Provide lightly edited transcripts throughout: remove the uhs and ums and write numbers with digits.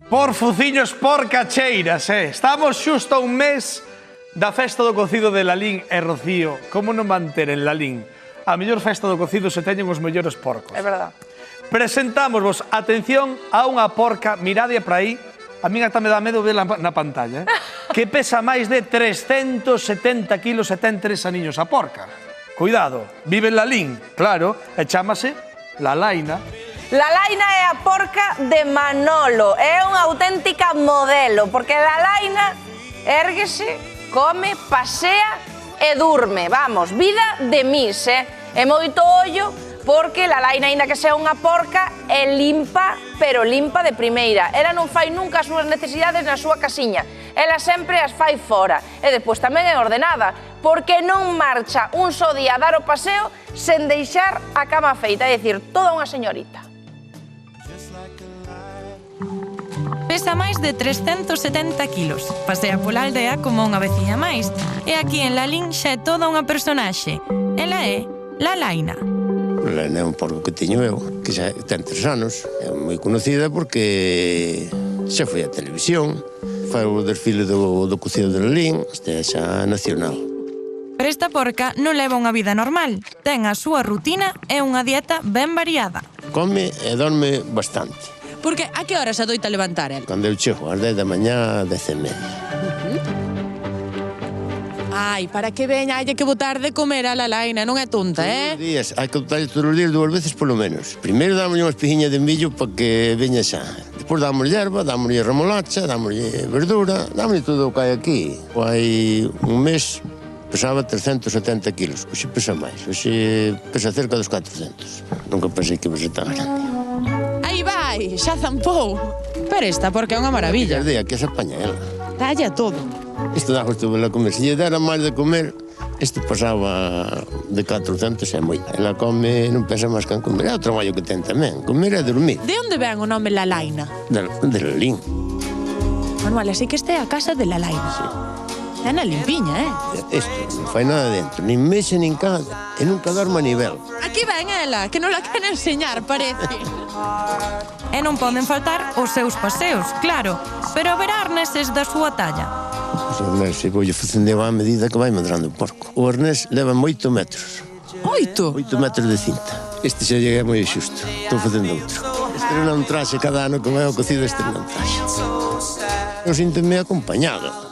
Por fuciños, por cacheiras, Estamos xusto a un mes da festa do cocido de Lalín e Rocío. Como non manter en Lalín a mellor festa do cocido se teñen os mellores porcos? É verdad. Presentámosvos, atención, a unha porca, miradea para aí, a min ata me dá medo verla na pantalla, que pesa máis de 370 kilos e ten 3 aniños a porca. Cuidado, vive en Lalín, claro, e chámase Lalaina. Lalaina é a porca de Manolo, é unha auténtica modelo, porque Lalaina érguese, come, pasea e durme, vamos, vida de mis, E moito ollo, porque Lalaina, aínda que sea unha porca, é limpa, pero limpa de primeira. Ela non fai nunca as súas necesidades na súa casiña, ela sempre as fai fora. E despois tamén é ordenada, porque non marcha un só día a dar o paseo sen deixar a cama feita, é dicir, toda unha señorita. Pesa máis de 370 kilos, pasea pola aldea como unha veciña máis, e aquí en Lalín xa é toda unha personaxe. Ela é Lalaina. Lalaina é un porco que teño eu, que xa ten 3 anos. É moi conocida porque xa foi a televisión, fai o desfile do cocido de Lalín, este é xa nacional. Pero esta porca non leva unha vida normal, ten a súa rutina e unha dieta ben variada. Come e dorme bastante. Porque a que horas adoita levantar el? Cando eu chego ás 10 da mañá, 10:30. Ai, para que veña, hai que botar de comer a Lalaina, non é tonta, Todos os días, hai que botar todos os días 2 veces polo menos. Primeiro dámoslle unha espijiña de millo para que veña xa. Despois dámoslle erva, dámoslle remolacha, dámoslle verdura, dámoslle todo o que hai aquí. Hai un mes pesaba 370 kilos, hoxe pesa máis, hoxe pesa cerca dos 400. Nunca pensei que pesa tan grande. Aí vai, xa zampou. Pero esta porca é unha maravilla. Cada día que se apaña ela. Talla todo. Isto dá gusto vela comer. Se lle dera máis de comer, isto pasaba de 400 e moi. Ela come, non pensa máis que en comer. É o traballo que ten tamén, comer e dormir. De onde ven o nome Lalaina? De Lalín. Manuel, así que este é a casa de Lalaina. Sí. É na limpiña, Isto non fai nada dentro, nin mexe nin cada, e nunca dorme a nivel. Aquí ven ela, que non la quere enseñar, parece. E non poden faltar os seus paseos, claro, pero haberá arneses da súa talla. Os arnés se voulle facendo a medida que vai medrando o porco. O arnés leva 8 metros. 8? 8 metros de cinta. Este xa lleguei moi xusto. Estou facendo outro. Estrena un traxe cada ano que vai ao cocido, estrena un traxe. Eu sinto-me acompañado.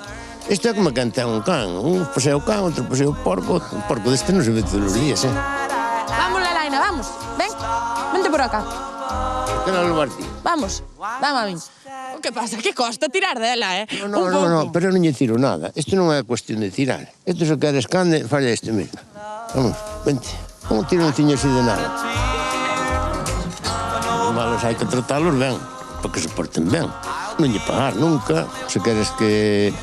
Isto é como quen ten un can. Un pasea o can, outro pasea o porco. O porco deste non se ve todos os días, Vamos, Lalaina, vamos. Ven, vente por acá. Quero levar ti. Vamos, dame a min. O que pasa? Que costa tirar dela, No, pero non lle tiro nada. Isto non é cuestión de tirar. Isto se queres cande, falla este mesmo. Vamos, vente. Non tiro un tiño así de nada. Os malos hai que tratalos ben, para que se porten ben. Non lle pagar nunca. Se queres que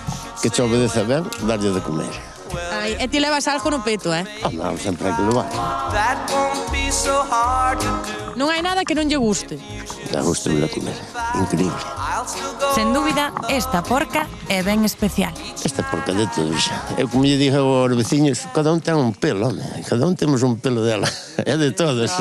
te obedeza ben, darlle de comer. Ai, e ti levas algo no peto, Non, sempre hai que levar. Non hai nada que non lle guste. Dá gusto de comer. Increíble. Sen dúbida, esta porca é ben especial. Esta porca de todo xa. Eu como lle dixo aos veciños, cada un ten un pelo, home. Cada un temos un pelo dela. É de todos.